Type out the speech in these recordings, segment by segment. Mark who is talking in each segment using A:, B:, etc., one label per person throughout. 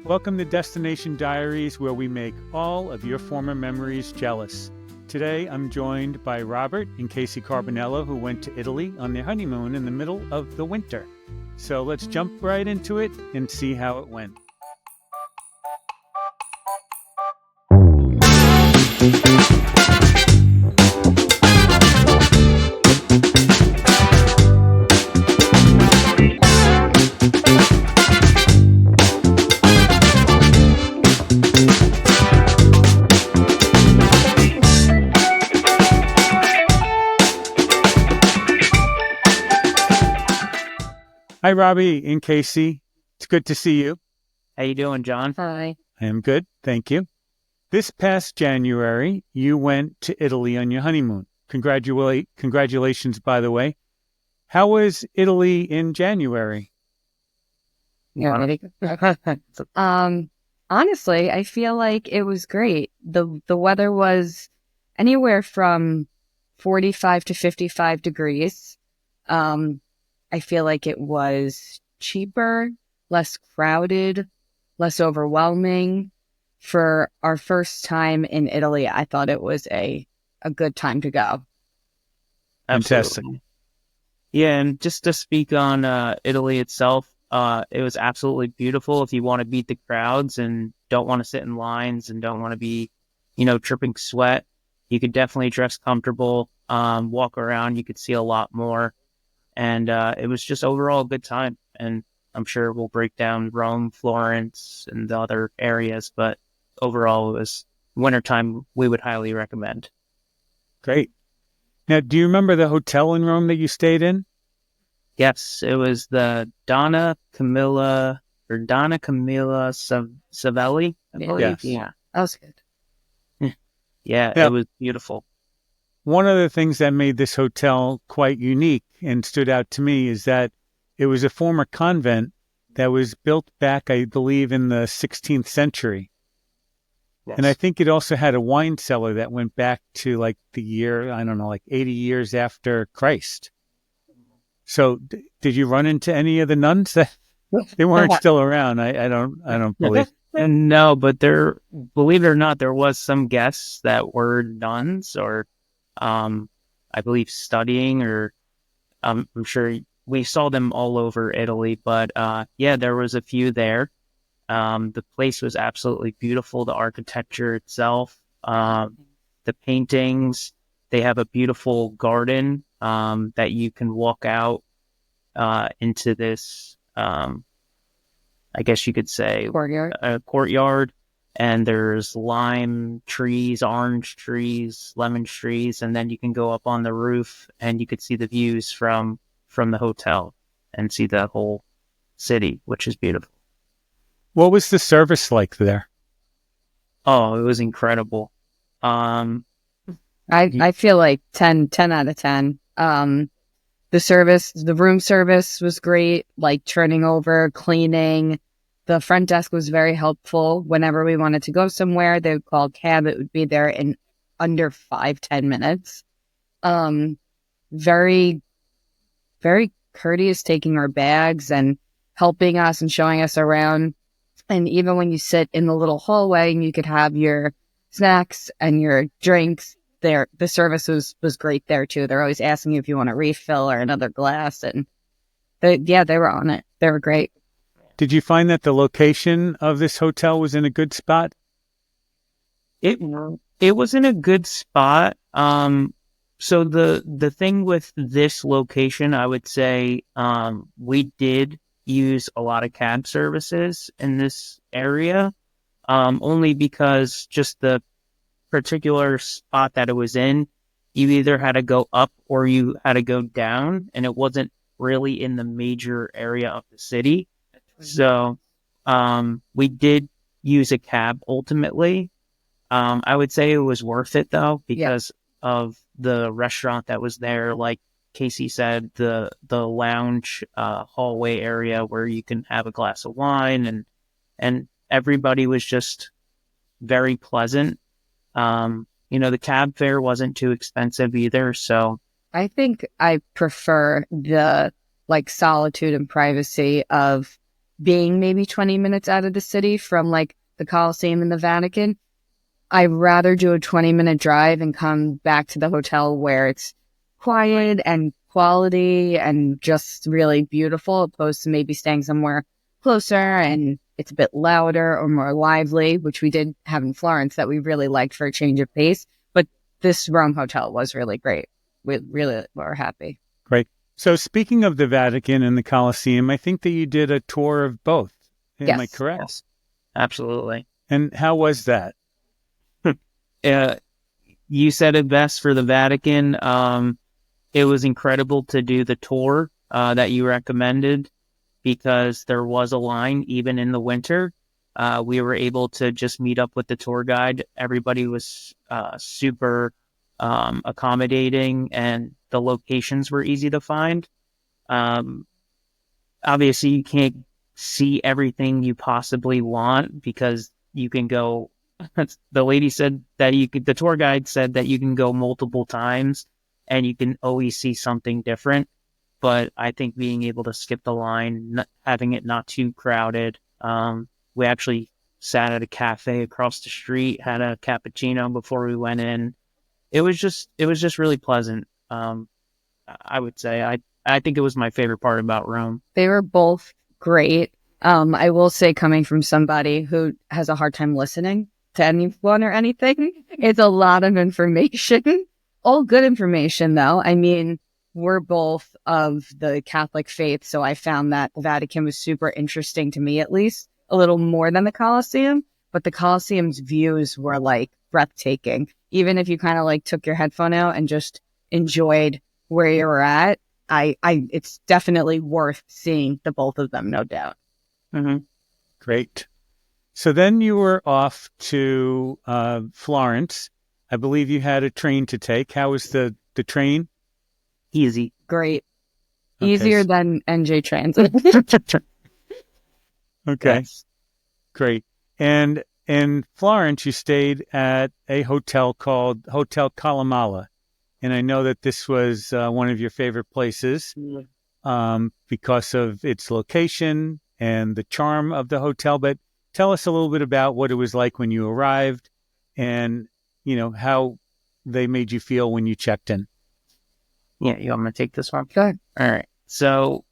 A: Welcome to Destination Diaries, where we make all of your former memories jealous. Today, I'm joined by Robert and Casey Carbonello, who went to Italy on their honeymoon in the middle of the winter. So let's jump right into it and see how it went. Hi, Robbie and Casey. It's good to see you.
B: How you doing, John?
C: Hi.
A: I am good, thank you. This past January, you went to Italy on your honeymoon. Congratulations, by the way. How was Italy in January?
C: Yeah. Honestly, I feel like it was great. The weather was anywhere from 45 to 55 degrees. I feel like it was cheaper, less crowded, less overwhelming. For our first time in Italy, I thought it was a good time to go.
A: Fantastic.
B: Absolutely. Yeah, and just to speak on Italy itself, it was absolutely beautiful. If you want to beat the crowds and don't want to sit in lines and don't want to be, dripping sweat, you could definitely dress comfortable, walk around. You could see a lot more. And it was just overall a good time. And I'm sure we'll break down Rome, Florence, and the other areas. But overall, it was wintertime we would highly recommend.
A: Great. Now, do you remember the hotel in Rome that you stayed in?
B: Yes, it was the Donna Camilla Savelli, I believe.
A: Yes.
B: Yeah.
C: That was good.
B: Yeah,
A: Yeah.
B: it was beautiful.
A: One of the things that made this hotel quite unique and stood out to me is that it was a former convent that was built back, I believe, in the 16th century.
B: Yes.
A: And I think it also had a wine cellar that went back to like the year, 80 years after Christ. So did you run into any of the nuns that they weren't still around? I don't believe.
B: And no, but believe it or not, there was some guests that were nuns or I believe studying, or I'm sure we saw them all over Italy, but yeah, there was a few there. The place was absolutely beautiful. The architecture itself, the paintings. They have a beautiful garden that you can walk out into this, I guess you could say,
C: Courtyard.
B: a courtyard. And there's lime trees, orange trees, lemon trees, and then you can go up on the roof and you could see the views from the hotel and see the whole city, which is beautiful.
A: What was the service like there?
B: Oh, it was incredible.
C: I feel like 10 out of 10. The room service was great, like turning over, cleaning. The front desk was very helpful. Whenever we wanted to go somewhere, they would call a cab. It would be there in under 5-10 minutes. Very, very courteous, taking our bags and helping us and showing us around. And even when you sit in the little hallway and you could have your snacks and your drinks there, the service was great there too. They're always asking you if you want a refill or another glass. And they were on it. They were great.
A: Did you find that the location of this hotel was in a good spot?
B: It was in a good spot. So the thing with this location, I would say, we did use a lot of cab services in this area, only because just the particular spot that it was in, you either had to go up or you had to go down, and it wasn't really in the major area of the city. So we did use a cab ultimately. I would say it was worth it though, because of the restaurant that was there. Like Casey said, the lounge hallway area where you can have a glass of wine, and everybody was just very pleasant. The cab fare wasn't too expensive either. So
C: I think I prefer the solitude and privacy of being maybe 20 minutes out of the city from like the Coliseum and the Vatican, I'd rather do a 20-minute drive and come back to the hotel where it's quiet and quality and just really beautiful, opposed to maybe staying somewhere closer and it's a bit louder or more lively, which we did have in Florence that we really liked for a change of pace. But this Rome hotel was really great. We really were happy.
A: Great. So speaking of the Vatican and the Coliseum, I think that you did a tour of both. Am I correct?
B: Yes, absolutely.
A: And how was that?
B: You said it best for the Vatican. It was incredible to do the tour that you recommended because there was a line even in the winter. We were able to just meet up with the tour guide. Everybody was super accommodating, and the locations were easy to find. Obviously, you can't see everything you possibly want because you can go. The lady said that the tour guide said that you can go multiple times and you can always see something different. But I think being able to skip the line, having it not too crowded. We actually sat at a cafe across the street, had a cappuccino before we went in. It was just really pleasant. I would say I think it was my favorite part about Rome.
C: They were both great. I will say, coming from somebody who has a hard time listening to anyone or anything, it's a lot of information. All good information, though. I mean, we're both of the Catholic faith, so I found that the Vatican was super interesting to me, at least a little more than the Coliseum. But the Coliseum's views were like breathtaking. Even if you kind of like took your headphone out and just enjoyed where you were at, it's definitely worth seeing the both of them, no doubt.
B: Mm-hmm.
A: Great. So then you were off to Florence. I believe you had a train to take. How was the train?
B: Easy.
C: Great.
A: Okay.
C: Easier than NJ Transit.
A: Okay.
B: Yes.
A: Great. And in Florence, you stayed at a hotel called Hotel Calamala. And I know that this was one of your favorite places because of its location and the charm of the hotel. But tell us a little bit about what it was like when you arrived and, you know, how they made you feel when you checked in.
B: Yeah, you want me to take this one?
C: Go ahead.
B: All right. So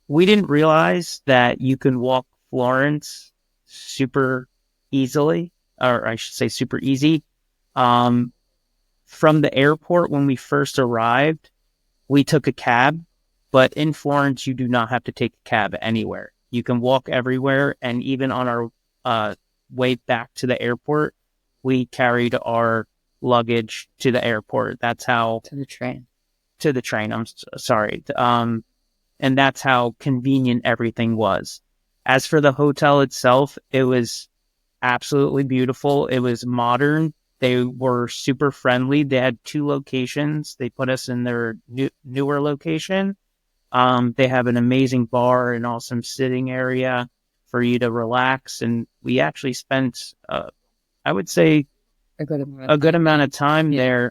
B: we didn't realize that you can walk Florence super easily, or I should say super easy. From the airport, when we first arrived, we took a cab, but in Florence, you do not have to take a cab anywhere. You can walk everywhere. And even on our way back to the airport, we carried our luggage to the airport. That's how...
C: To the train.
B: To the train, I'm sorry. And that's how convenient everything was. As for the hotel itself, it was absolutely beautiful. It was modern. They were super friendly. They had 2 locations. They put us in their newer location. They have an amazing bar, an awesome sitting area for you to relax. And we actually spent, I would say, a good amount of time there.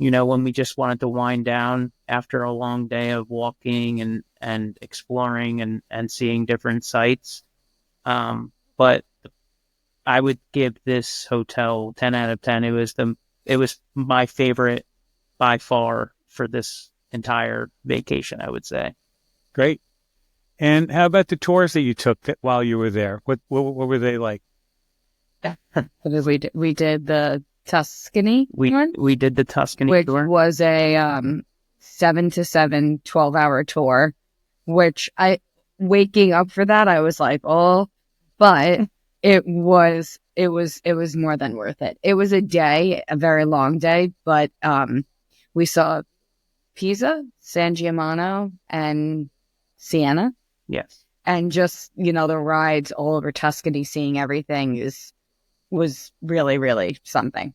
B: You know, when we just wanted to wind down after a long day of walking and exploring and seeing different sites. But I would give this hotel 10 out of 10. It was my favorite by far for this entire vacation, I would say.
A: Great. And how about the tours that you took while you were there? What were they like?
C: We did the Tuscany one.
B: We did the Tuscany
C: which
B: tour.
C: Was a 7 to 7 12-hour tour, which waking up for that, I was like, oh, but it was more than worth it. It was a day, a very long day, but we saw Pisa, San Giacomo, and Siena.
B: Yes.
C: And just, you know, the rides all over Tuscany, seeing everything was really, really something.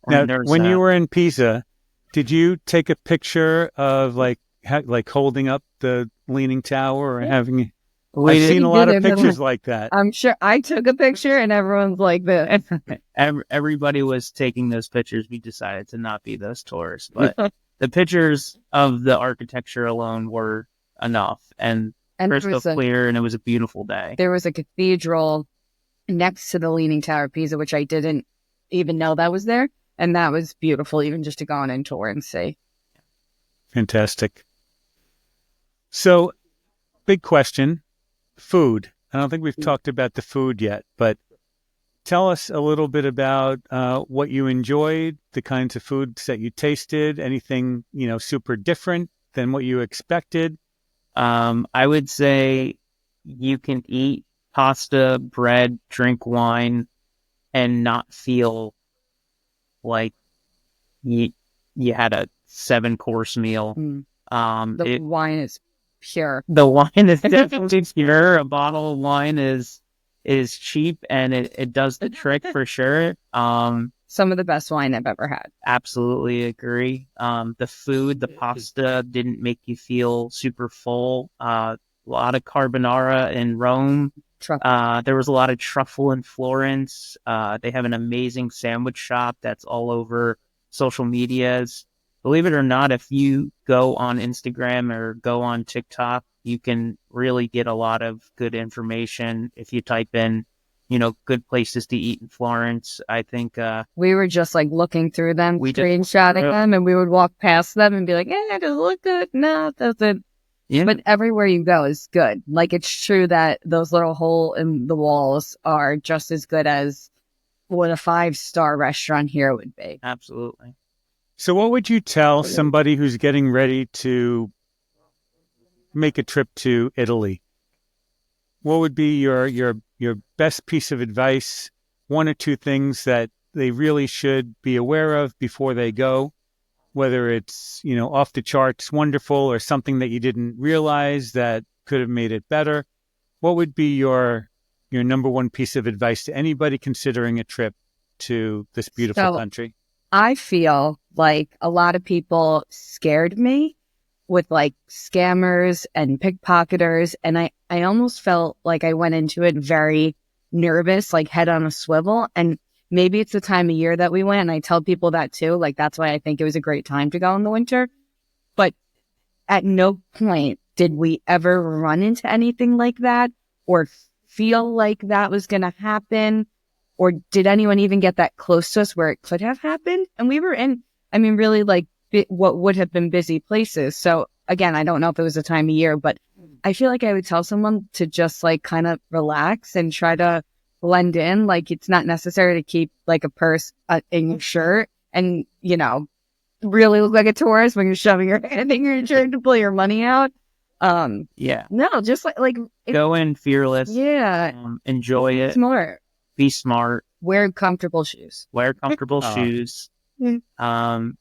A: Now, when you were in Pisa, did you take a picture of like holding up the Leaning Tower or having? I've seen a lot of pictures like that.
C: I'm sure I took a picture and everyone's like this.
B: Everybody was taking those pictures. We decided to not be those tourists, but the pictures of the architecture alone were enough. And
C: And
B: crystal clear, and it was a beautiful day.
C: There was a cathedral next to the Leaning Tower of Pisa, which I didn't even know that was there. And that was beautiful, even just to go on and tour and see.
A: Fantastic. So, big question, food. I don't think we've talked about the food yet, but tell us a little bit about what you enjoyed, the kinds of foods that you tasted, anything, super different than what you expected.
B: I would say you can eat pasta, bread, drink wine, and not feel like you had a 7-course meal.
C: The wine is pure.
B: The wine is definitely pure. A bottle of wine is cheap, and it does the trick for sure.
C: Some of the best wine I've ever had.
B: Absolutely agree. The food, the pasta didn't make you feel super full. A lot of carbonara in Rome. There was a lot of truffle in Florence. They have an amazing sandwich shop that's all over social medias. Believe it or not, if you go on Instagram or go on TikTok, you can really get a lot of good information if you type in, good places to eat in Florence. I think
C: we were just like looking through them, screenshotting them, and we would walk past them and be like, does it look good? No, it doesn't. Yeah. But everywhere you go is good. Like, it's true that those little hole in the walls are just as good as what a 5-star restaurant here would be.
B: Absolutely.
A: So what would you tell somebody who's getting ready to make a trip to Italy? What would be your best piece of advice, 1 or 2 things that they really should be aware of before they go? Whether it's, off the charts wonderful or something that you didn't realize that could have made it better. What would be your number 1 piece of advice to anybody considering a trip to this beautiful country?
C: I feel like a lot of people scared me with like scammers and pickpocketers. And I almost felt like I went into it very nervous, like head on a swivel. And maybe it's the time of year that we went, and I tell people that too. Like, that's why I think it was a great time to go in the winter. But at no point did we ever run into anything like that or feel like that was going to happen. Or did anyone even get that close to us where it could have happened? And we were in, really like what would have been busy places. So again, I don't know if it was a time of year, but I feel like I would tell someone to just like kind of relax and try to blend in. Like, it's not necessary to keep like a purse in your shirt and, really look like a tourist when you're shoving your hand in your shirt to pull your money out.
B: Yeah.
C: No, just like
B: go in fearless.
C: Yeah.
B: Enjoy it.
C: Smart.
B: Be smart.
C: Wear comfortable shoes.
B: Shoes.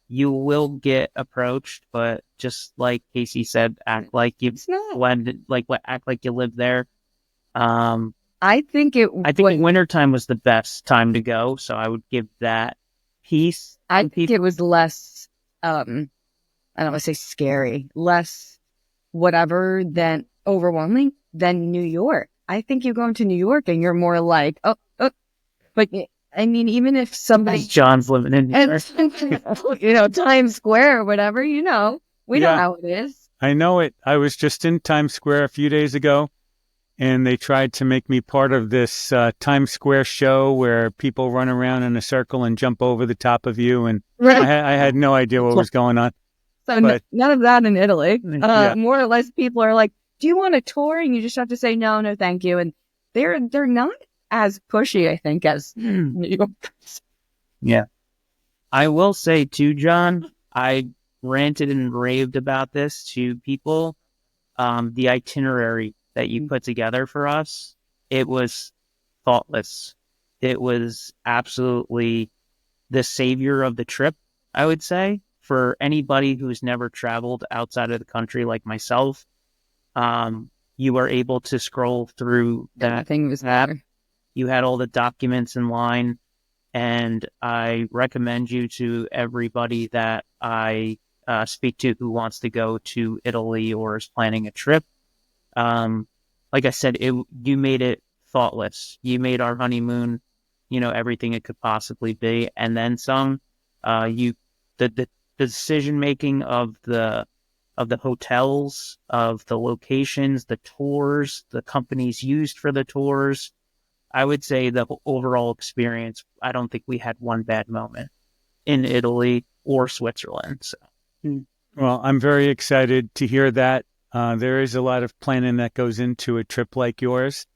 B: You will get approached, but just like Casey said, act like you blend, act like you live there.
C: I think
B: wintertime was the best time to go, so I would give that piece.
C: I think it was less, I don't want to say scary, less whatever than overwhelming than New York. I think you go into New York and you're more like, but even if somebody...
B: John's living in New York.
C: Times Square or whatever, we know how it is.
A: I know it. I was just in Times Square a few days ago, and they tried to make me part of this Times Square show where people run around in a circle and jump over the top of you, and I had no idea what was going on.
C: So none of that in Italy. More or less, people are like, do you want a tour? And you just have to say, no, thank you. And they're not as pushy, I think, as New Yorkers.
B: Yeah. I will say, too, John, I ranted and raved about this to people. The itinerary that you put together for us, it was thoughtless. It was absolutely the savior of the trip, I would say, for anybody who's never traveled outside of the country like myself. You were able to scroll through that
C: thing was
B: app. You had all the documents in line, and I recommend you to everybody that I speak to who wants to go to Italy or is planning a trip. Like I said, you made it thoughtless. You made our honeymoon, everything it could possibly be, and then some. The decision making of the of the hotels, of the locations, the tours, the companies used for the tours. I would say the overall experience, I don't think we had one bad moment in Italy or Switzerland. So.
A: Well, I'm very excited to hear that. There is a lot of planning that goes into a trip like yours.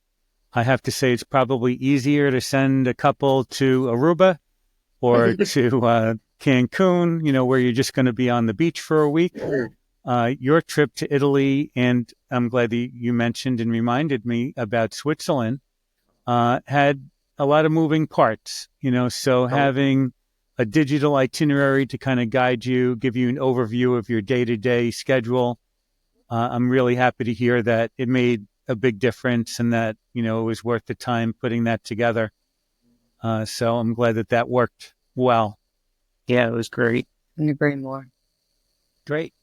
A: I have to say it's probably easier to send a couple to Aruba or to Cancun, where you're just going to be on the beach for a week. Your trip to Italy, and I'm glad that you mentioned and reminded me about Switzerland, had a lot of moving parts, so having a digital itinerary to kind of guide you, give you an overview of your day-to-day schedule. I'm really happy to hear that it made a big difference and that, it was worth the time putting that together. So I'm glad that worked well.
B: Yeah, it was great.
C: Couldn't agree more.
A: Great.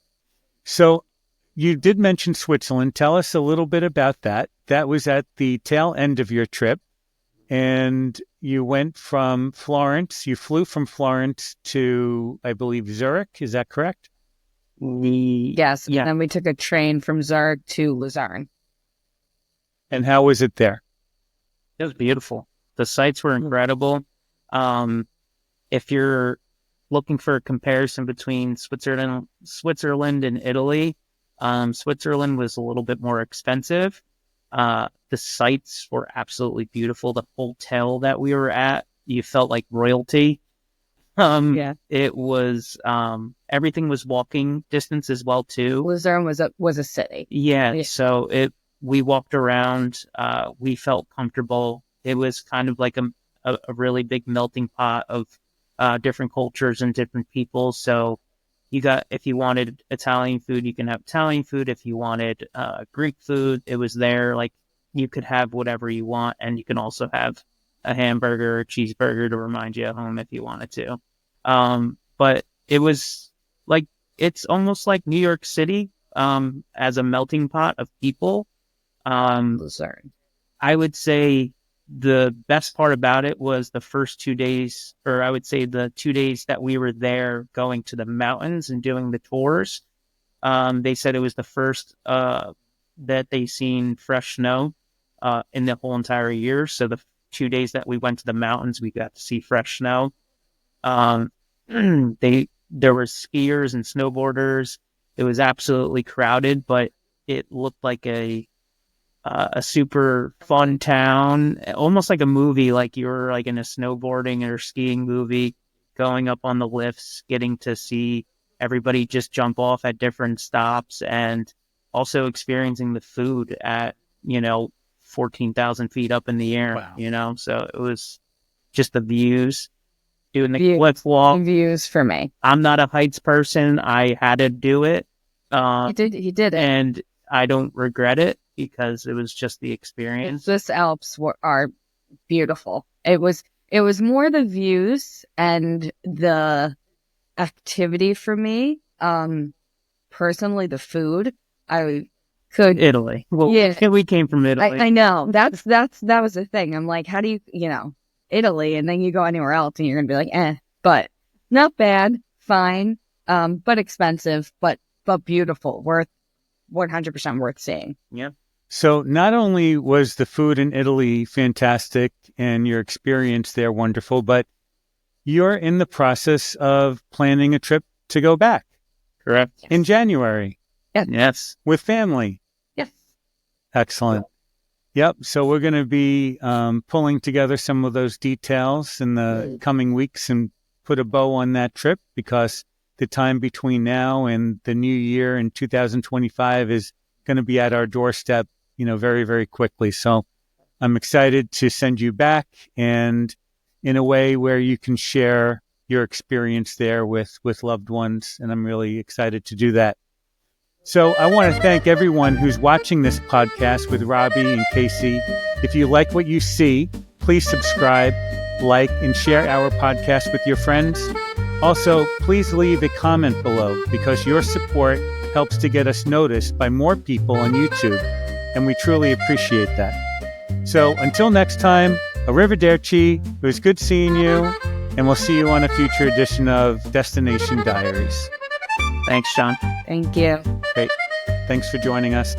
A: So you did mention Switzerland. Tell us a little bit about that. That was at the tail end of your trip. And you went from Florence. You flew from Florence to, I believe, Zurich. Is that correct?
C: Yes.
B: Yeah.
C: And then we took a train from Zurich to Luzerne.
A: And how was it there?
B: It was beautiful. The sights were incredible. If you're looking for a comparison between Switzerland and Italy, Switzerland was a little bit more expensive. The sights were absolutely beautiful. The hotel that we were at, you felt like royalty. It was, everything was walking distance as well too.
C: Luzerne was a city.
B: Yeah. So we walked around, we felt comfortable. It was kind of like a really big melting pot of, different cultures and different people. So if you wanted Italian food, you can have Italian food. If you wanted, Greek food, it was there. Like, you could have whatever you want, and you can also have a hamburger or cheeseburger to remind you of home if you wanted to. But it was like, it's almost like New York City, as a melting pot of people.
C: Luzerne.
B: I would say the best part about it was the first 2 days, or I would say the 2 days that we were there going to the mountains and doing the tours. They said it was the first, that they seen fresh snow, in the whole entire year. So the 2 days that we went to the mountains, we got to see fresh snow. There were skiers and snowboarders. It was absolutely crowded, but it looked like a super fun town, almost like a movie, like you were like in a snowboarding or skiing movie, going up on the lifts, getting to see everybody just jump off at different stops, and also experiencing the food at, 14,000 feet up in the air.
A: Wow.
B: So it was just the views, doing the cliff walk.
C: Views for me.
B: I'm not a heights person. I had to do it.
C: He did it.
B: And I don't regret it because it was just the experience.
C: The Alps are beautiful. It was more the views and the activity for me. Personally, the food.
B: Italy. Well, yeah, we came from Italy.
C: I know. That was the thing. I'm like, how do you, Italy, and then you go anywhere else and you're going to be like, but not bad, fine, but expensive, but beautiful, 100% worth seeing.
B: Yeah.
A: So not only was the food in Italy fantastic and your experience there wonderful, but you're in the process of planning a trip to go back.
B: Correct.
C: Yes.
A: In January.
B: Yes.
A: With family.
C: Yes.
A: Excellent. Yep. So we're going to be pulling together some of those details in the coming weeks and put a bow on that trip, because the time between now and the new year in 2025 is going to be at our doorstep, very, very quickly. So I'm excited to send you back, and in a way where you can share your experience there with loved ones. And I'm really excited to do that. So I want to thank everyone who's watching this podcast with Robbie and Casey. If you like what you see, please subscribe, like, and share our podcast with your friends. Also, please leave a comment below, because your support helps to get us noticed by more people on YouTube, and we truly appreciate that. So until next time, arrivederci. It was good seeing you, and we'll see you on a future edition of Destination Diaries.
B: Thanks, John.
C: Thank you.
A: Great. Thanks for joining us.